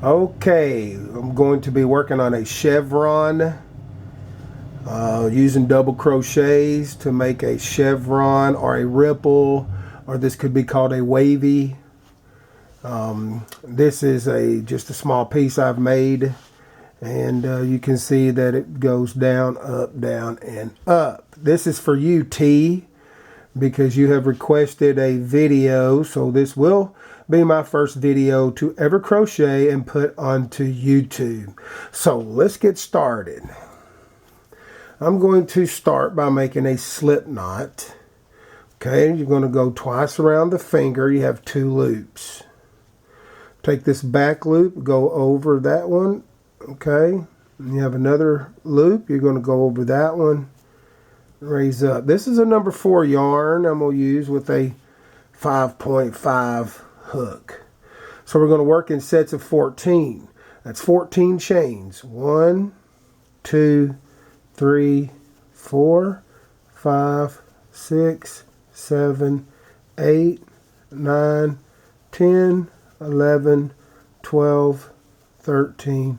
Okay, I'm going to be working on a chevron, using double crochets to make a chevron or a ripple, or this could be called a wavy. This is just a small piece I've made, and you can see that it goes down, and up. This is for you, T, because you have requested a video, so this will be my first video to ever crochet and put onto YouTube. So let's get started. I'm going to start by making a slip knot. Okay, you're going to go twice around the finger. You have 2 loops. Take this back loop, go over that one. Okay, and you have another loop. You're going to go over that one, raise up. This is a number 4 yarn I'm going to use with a 5.5 hook. So we're going to work in sets of 14. That's 14 chains. 1, 2, 3, 4, 5, 6, 7, 8, 9, 10, 11, 12, 13,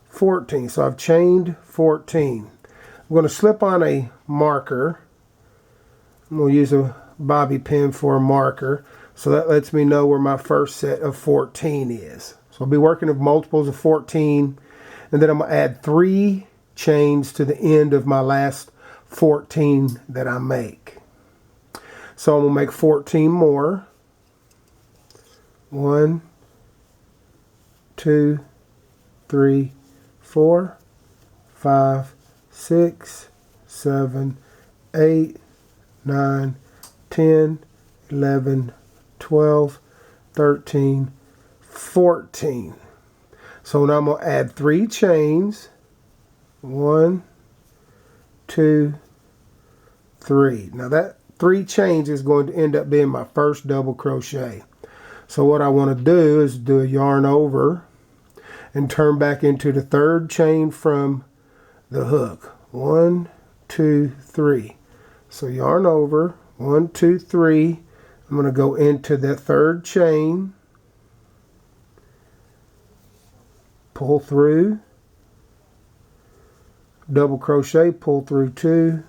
14. So I've chained 14. I'm going to slip on a marker. I'm going to use a bobby pin for a marker. So that lets me know where my first set of 14 is. So I'll be working with multiples of 14. And then I'm going to add 3 chains to the end of my last 14 that I make. So I'm going to make 14 more. 1, 2, 3, 4, 5, 6, 7, 8, 9, 10, 11, 12, 13, 14. So now I'm going to add 3 chains. 1, 2, 3. Now that 3 chains is going to end up being my first double crochet. So what I want to do is do a yarn over and turn back into the 3rd chain from the hook. 1, 2, 3. So yarn over, 1, 2, 3. I'm going to go into the 3rd chain, pull through, double crochet, pull through 2,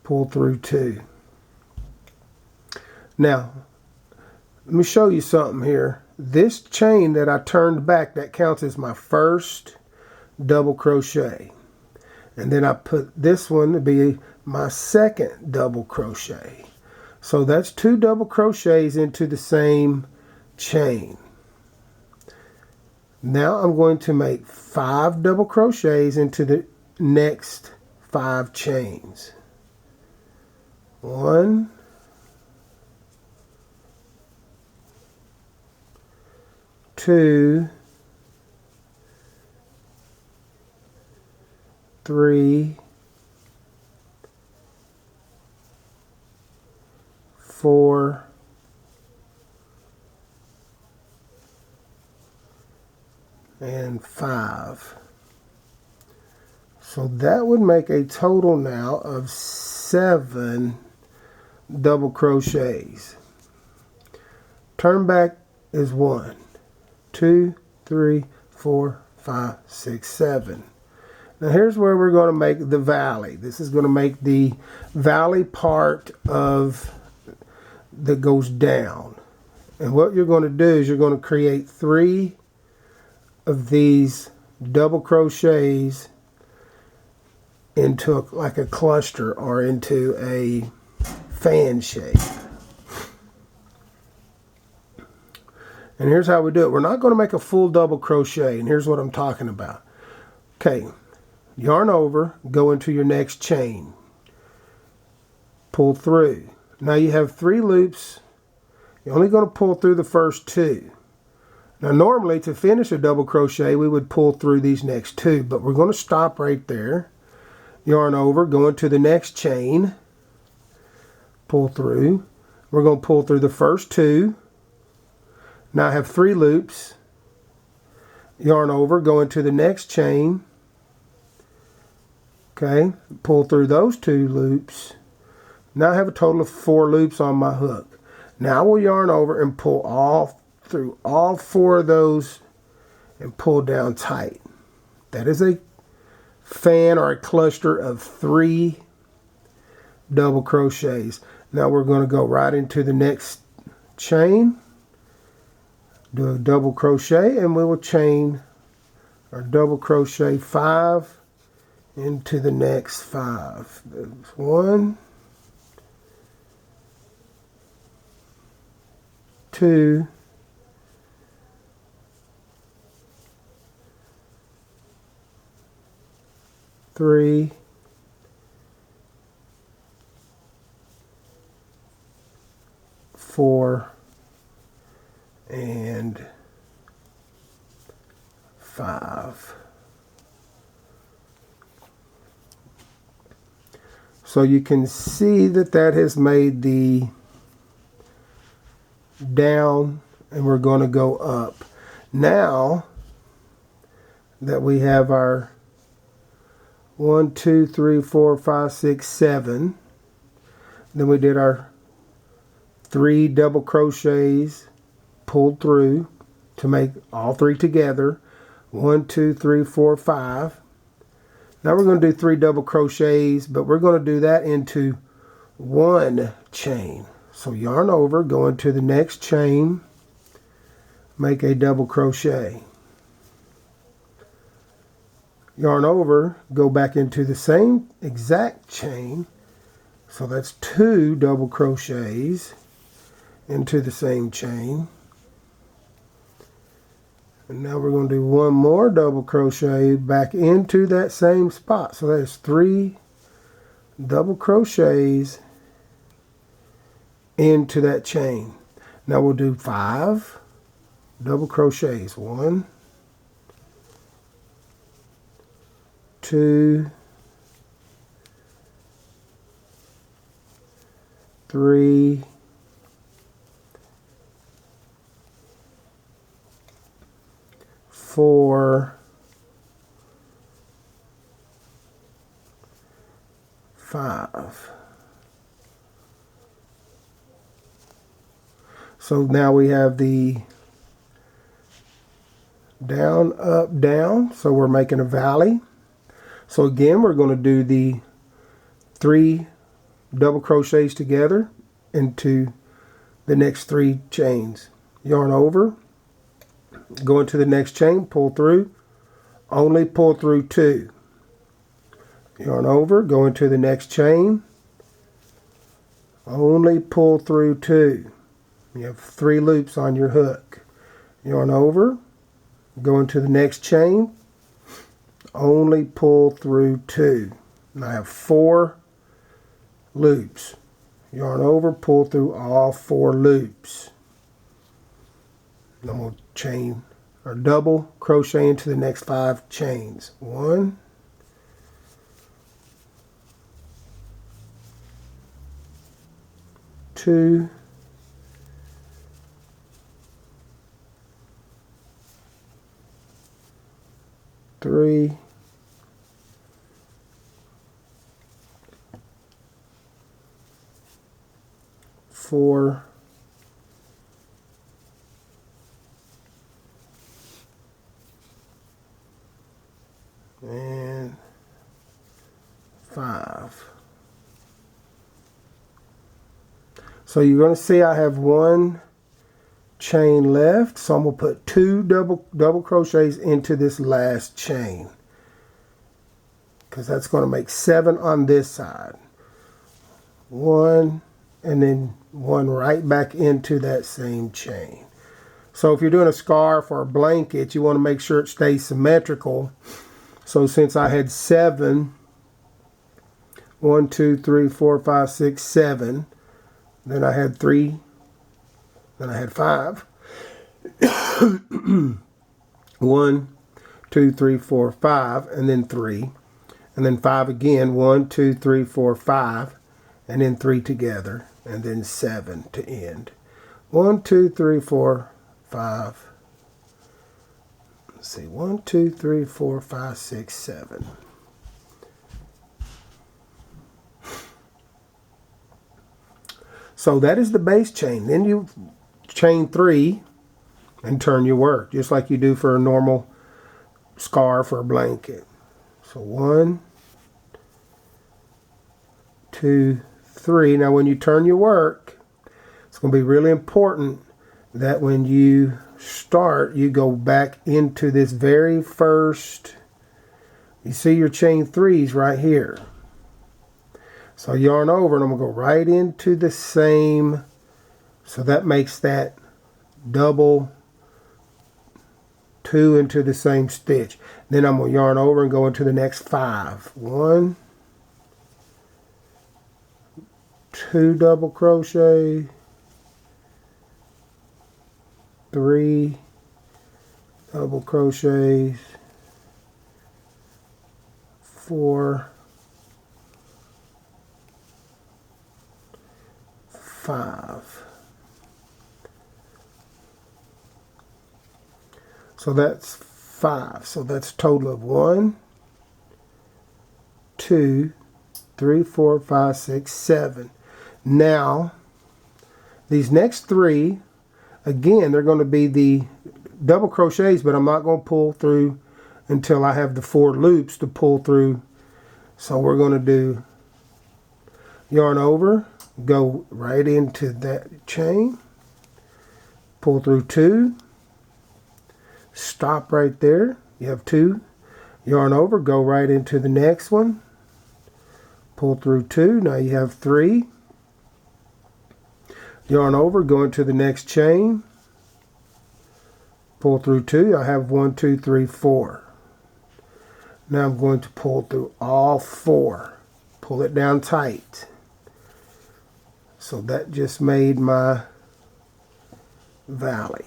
pull through 2. Now, let me show you something here. This chain that I turned back, that counts as my first double crochet. And then I put this one to be my second double crochet. So that's 2 double crochets into the same chain. Now I'm going to make 5 double crochets into the next 5 chains. 1, 2, 3, 4, 5. So that would make a total now of 7 double crochets. Turn back is 1, 2, 3, 4, 5, 6, 7. Now here's where we're going to make the valley. This is going to make the valley part of that goes down. And what you're going to do is you're going to create 3 of these double crochets into like a cluster or into a fan shape. And here's how we do it. We're not going to make a full double crochet, and here's what I'm talking about. Okay, yarn over, go into your next chain, pull through. Now you have 3 loops. You're only going to pull through the first 2. Now normally to finish a double crochet we would pull through these next 2, but we're going to stop right there. Yarn over, go into the next chain, pull through. We're going to pull through the first 2. Now I have 3 loops. Yarn over, go into the next chain. Okay, pull through those 2 loops. Now I have a total of 4 loops on my hook. Now we'll yarn over and pull through all 4 of those and pull down tight. That is a fan or a cluster of 3 double crochets. Now we're going to go right into the next chain, do a double crochet, and we will chain or double crochet 5 into the next 5. There's 1, 2, 3, 4, and 5. So you can see that that has made the down, and we're going to go up. Now that we have our 1, 2, 3, 4, 5, 6, 7, then we did our 3 double crochets, pulled through to make all 3 together. 1, 2, 3, 4, 5. Now we're going to do 3 double crochets, but we're going to do that into 1 chain. So yarn over, go into the next chain, make a double crochet. Yarn over, go back into the same exact chain. So that's 2 double crochets into the same chain. And now we're going to do 1 more double crochet back into that same spot. So there's 3 double crochets into that chain. Now we'll do 5 double crochets. 1, 2, 3, 4, 5. So now we have the down, up, down. So we're making a valley. So again, we're going to do the 3 double crochets together into the next 3 chains. Yarn over, go into the next chain, pull through, only pull through 2. Yarn over, go into the next chain, only pull through 2. You have 3 loops on your hook. Yarn over, go into the next chain, only pull through 2. And I have 4 loops. Yarn over, pull through all 4 loops. Then we'll chain or double crochet into the next 5 chains. 1, 2, 3, 4, and 5. So you're going to see I have 1 chain left, so I'm going to put 2 double crochets into this last chain, because that's going to make 7 on this side. 1, and then 1 right back into that same chain. So if you're doing a scarf or a blanket, you want to make sure it stays symmetrical. So since I had 7, 1, 2, 3, 4, 5, 6, 7, then I had 3, then I had 5. 1, 2, 3, 4, 5, and then 3. And then 5 again. 1, 2, 3, 4, 5, and then 3 together. And then 7 to end. 1, 2, 3, 4, 5. Let's see. 1, 2, 3, 4, 5, 6, 7. So that is the base chain. Then you chain 3 and turn your work, just like you do for a normal scarf or a blanket. So 1, 2, 3. Now when you turn your work, it's going to be really important that when you start, you go back into this very first, you see your chain 3s right here. So yarn over, and I'm going to go right into the same, so that makes that double 2 into the same stitch. Then I'm going to yarn over and go into the next 5. 1, 2 double crochet, 3 double crochets, 4, 5. So that's 5. So that's a total of 1, 2, 3, 4, 5, 6, 7. Now, these next 3, again, they're going to be the double crochets, but I'm not going to pull through until I have the 4 loops to pull through. So we're going to do yarn over, go right into that chain, pull through 2, stop right there. You have 2, yarn over, go right into the next one, pull through 2. Now you have 3, yarn over, go into the next chain, pull through 2. I have 1, 2, 3, 4. Now I'm going to pull through all 4. Pull it down tight. So that just made my valley.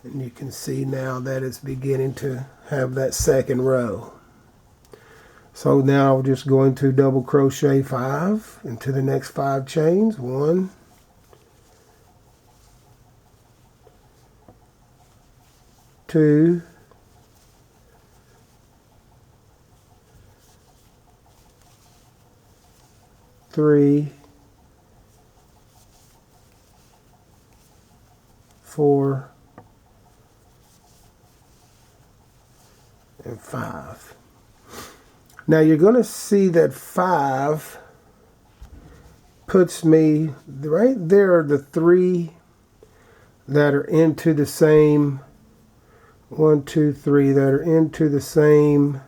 And you can see now that it's beginning to have that second row. So now I'll just go into double crochet 5 into the next 5 chains. 1, 2, 3, 4, and 5. Now you're going to see that 5 puts me right there, the 3 that are into the same, 1, 2, 3 that are into the same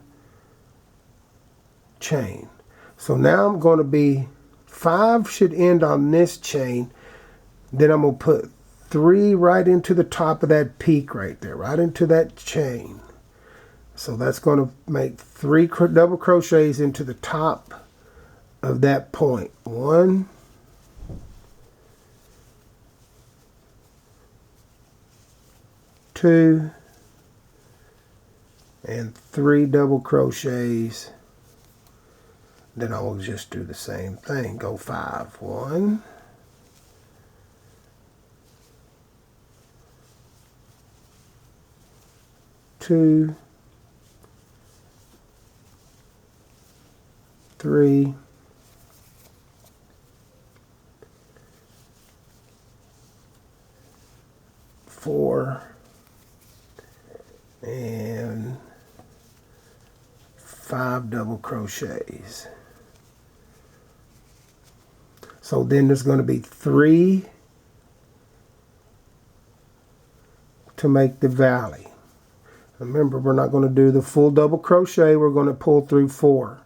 chain. So now I'm going to be, 5 should end on this chain. Then I'm going to put 3 right into the top of that peak right there, right into that chain. So that's going to make 3 double crochets into the top of that point. 1, 2, and 3 double crochets. Then I will just do the same thing. Go 5. 1, 2, 3, 4, and 5 double crochets. So then there's going to be 3 to make the valley. Remember, we're not going to do the full double crochet. We're going to pull through 4.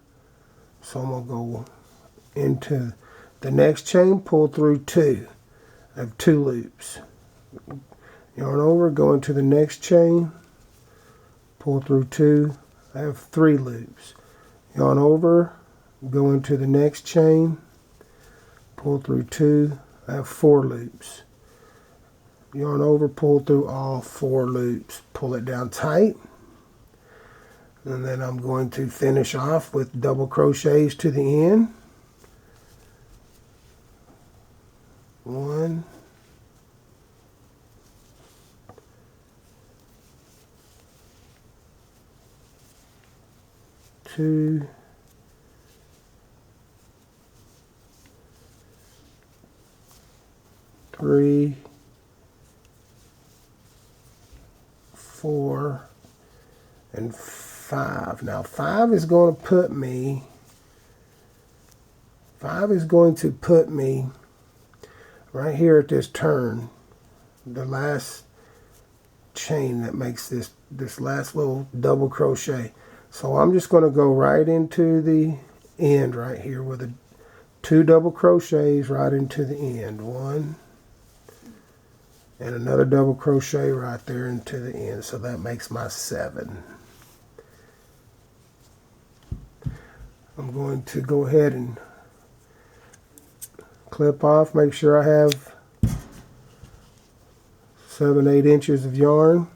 So I'm going to go into the next chain, pull through 2. I have 2 loops. Yarn over, go into the next chain, pull through 2. I have 3 loops. Yarn over, go into the next chain, pull through 2. I have 4 loops. Yarn over, pull through all 4 loops. Pull it down tight. And then I'm going to finish off with double crochets to the end. 1, 2, 3, 4, and 5. Now 5 is going to put me right here at this turn, the last chain that makes this last little double crochet. So I'm just going to go right into the end right here with a 2 double crochets right into the end. 1 and another double crochet right there into the end. So that makes my 7. I'm going to go ahead and clip off, make sure I have 7-8 inches of yarn.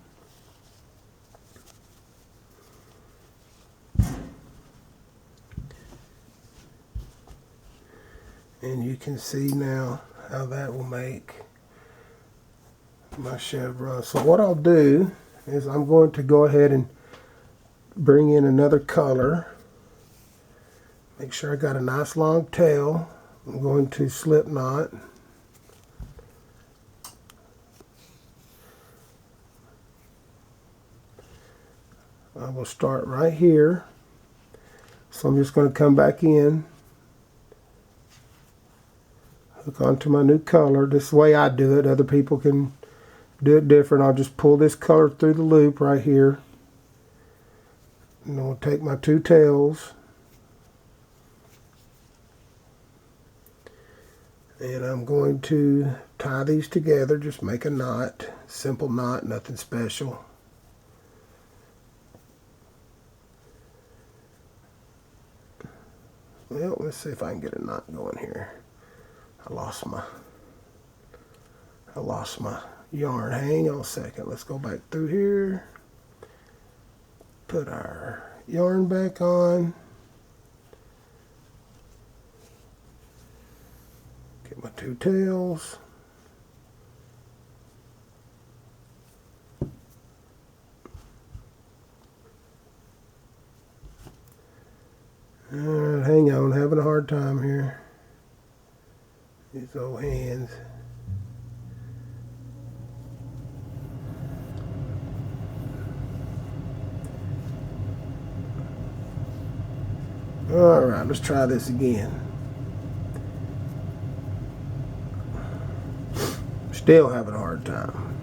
And you can see now how that will make my chevron. So what I'll do is I'm going to go ahead and bring in another color. Make sure I got a nice long tail. I'm going to slip knot. I will start right here. So I'm just going to come back in, hook onto my new color. This is the way I do it. Other people can do it different. I'll just pull this color through the loop right here. And I'll take my 2 tails. And I'm going to tie these together, just make a knot, simple knot, nothing special. Well, let's see if I can get a knot going here. I lost my yarn. Hang on a second. Let's go back through here. Put our yarn back on. Get my 2 tails. Alright, hang on, having a hard time here. These old hands. Alright, let's try this again. Still having a hard time.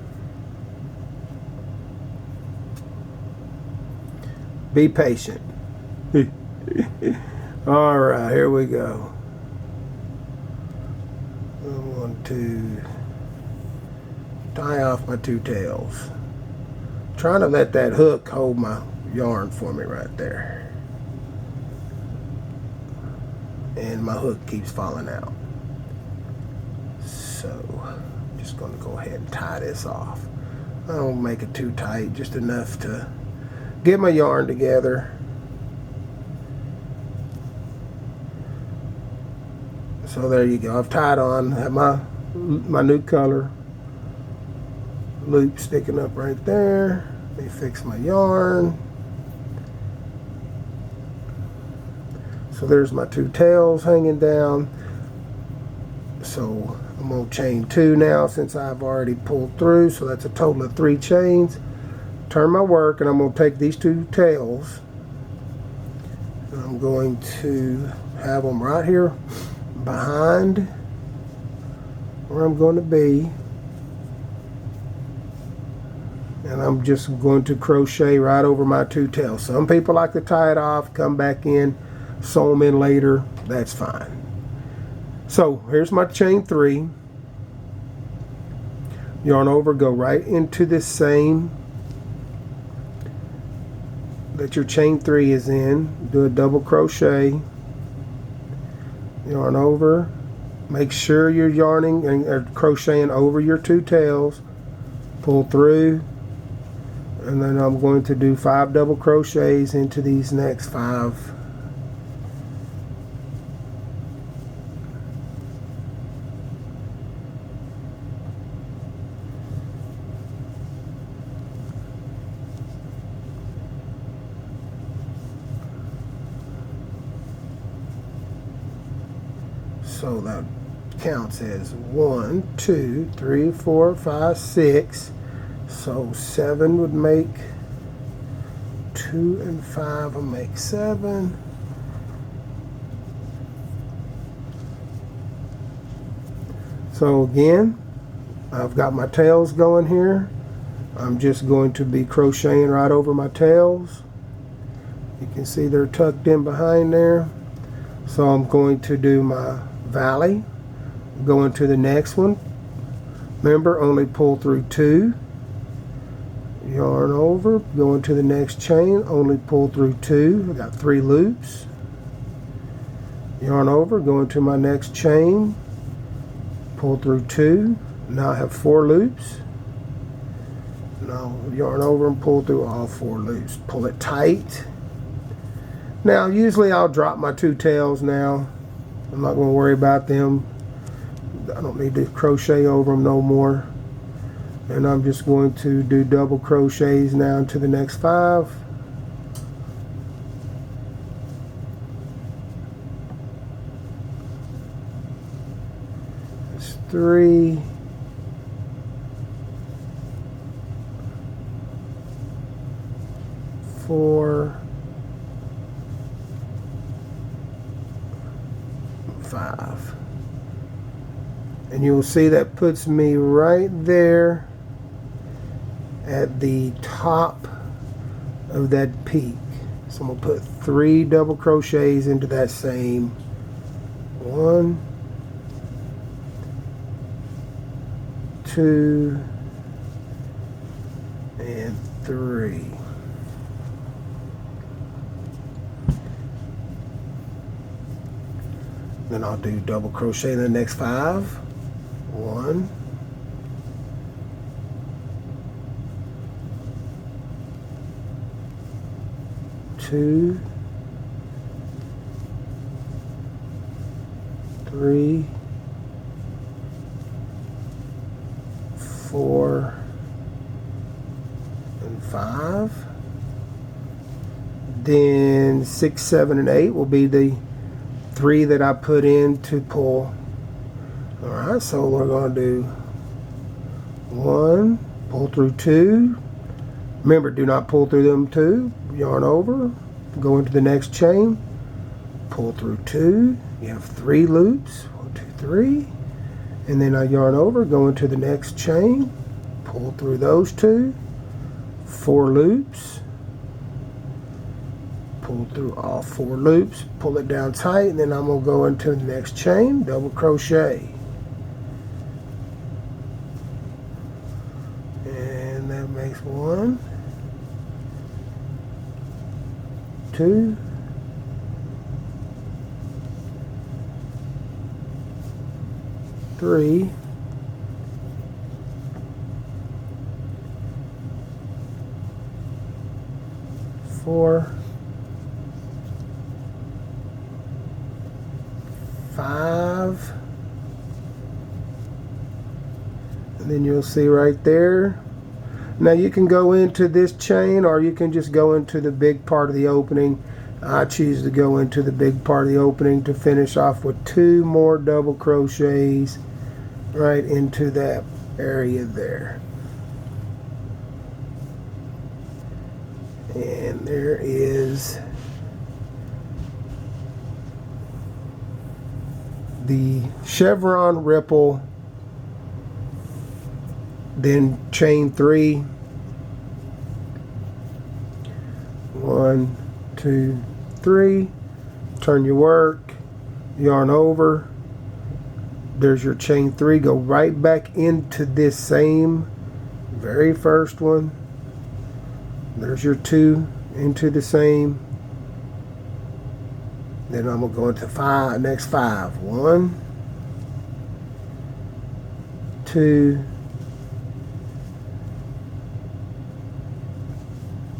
Be patient. Alright, here we go. I want to tie off my 2 tails. Trying to let that hook hold my yarn for me right there. And my hook keeps falling out. So, I'm just going to go ahead and tie this off. I don't make it too tight, just enough to get my yarn together. So there you go. I've tied on, have my new color loop sticking up right there. Let me fix my yarn. So there's my 2 tails hanging down. So I'm going to chain 2 now since I've already pulled through. So that's a total of 3 chains. Turn my work, and I'm going to take these 2 tails, and I'm going to have them right here behind where I'm going to be, and I'm just going to crochet right over my 2 tails. Some people like to tie it off, come back in, sew them in later. That's fine. So here's my chain 3. Yarn over, go right into this same that your chain 3 is in. Do a double crochet. Yarn over. Make sure you're yarning and crocheting over your 2 tails. Pull through, and then I'm going to do 5 double crochets into these next 5. So that counts as 1, 2, 3, 4, 5, 6. So 7 would make 2 and 5 will make 7. So again, I've got my tails going here. I'm just going to be crocheting right over my tails. You can see they're tucked in behind there. So I'm going to do my valley, go into the next one. Remember, only pull through 2. Yarn over, go into the next chain, only pull through 2. I got 3 loops. Yarn over, go into my next chain, pull through 2. Now I have 4 loops. Now yarn over and pull through all 4 loops. Pull it tight. Now usually I'll drop my 2 tails now. I'm not going to worry about them. I don't need to crochet over them no more. And I'm just going to do double crochets now into the next 5. It's 3. 4. 5. And you'll see that puts me right there at the top of that peak. So I'm going to put 3 double crochets into that same 1, 2, and 3. Then I'll do double crochet in the next 5. 1, 2, 3, 4, and 5. Then 6, 7, and 8 will be the 3 that I put in to pull. Alright, so we're going to do 1, pull through 2. Remember, do not pull through them 2. Yarn over, go into the next chain, pull through 2. You have 3 loops. 1, 2, 3. And then I yarn over, go into the next chain, pull through those 2. 4 loops. Pull through all 4 loops, pull it down tight, and then I'm going to go into the next chain, double crochet. And that makes 1, 2, 3, 4, 5, and then you'll see right there. Now you can go into this chain, or you can just go into the big part of the opening. I choose to go into the big part of the opening to finish off with 2 more double crochets right into that area there. And there is the chevron ripple, then chain 3, 1, 2, 3, turn your work, yarn over, there's your chain 3, go right back into this same very first one, there's your 2 into the same. Then I'm going to go into 5, next 5. 1, 2,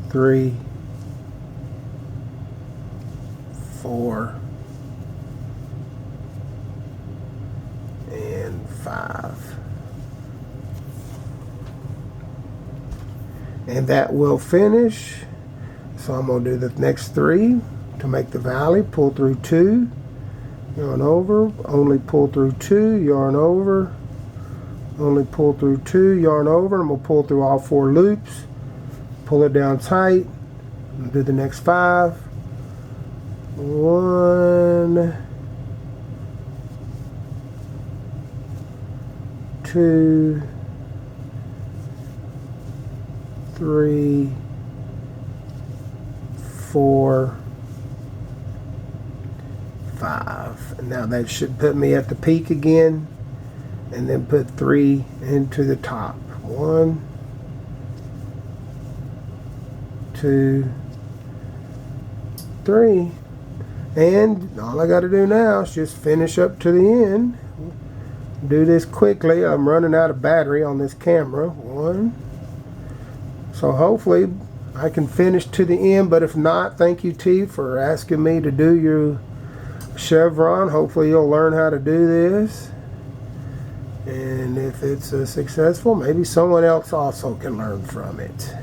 3, 4, and 5. And that will finish. So I'm going to do the next 3 to make the valley. Pull through 2, yarn over, only pull through 2, yarn over, only pull through 2, yarn over, and we'll pull through all 4 loops, pull it down tight, and do the next 5. 1, 2, 3, 4, 5. And now that should put me at the peak again, and then put 3 into the top. 1, 2, 3. And all I got to do now is just finish up to the end. Do this quickly. I'm running out of battery on this camera. 1. So hopefully I can finish to the end, but if not, thank you, T, for asking me to do your chevron. Hopefully you'll learn how to do this. And if it's successful, maybe someone else also can learn from it.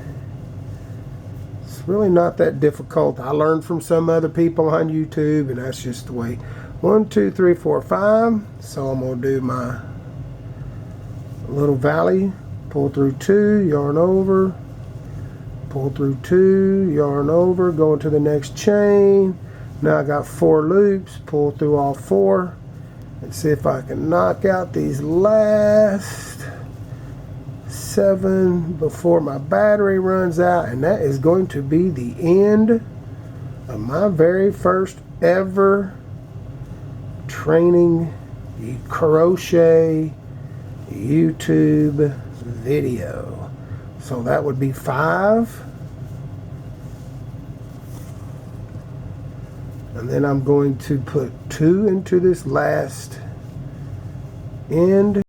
It's really not that difficult. I learned from some other people on YouTube, and that's just the way. 1, 2, 3, 4, 5. So I'm going to do my little valley. Pull through 2, yarn over. Pull through 2, yarn over, go into the next chain. Now I got 4 loops. Pull through all 4. And see if I can knock out these last 7 before my battery runs out. And that is going to be the end of my very first ever training crochet YouTube video. So that would be 5. And then I'm going to put 2 into this last end.